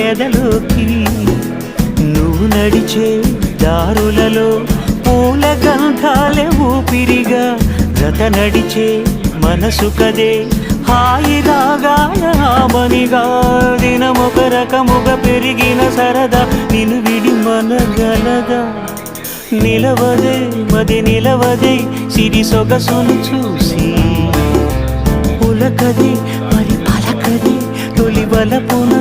ఎదలోకి నువ్వు నడిచే దారులలో పూల గంధాలే ఊపిరిగా జత నడిచే మనసు కదే హాయి రాగాల ఆమనిగా దినమొక రకముగా పెరిగిన సరదా నిన్ను విడి మనగలదా నిలవదే మది నిలవదే సిరి సొగసును చూసి పులకదే మరి పలకదే తొలి వలపున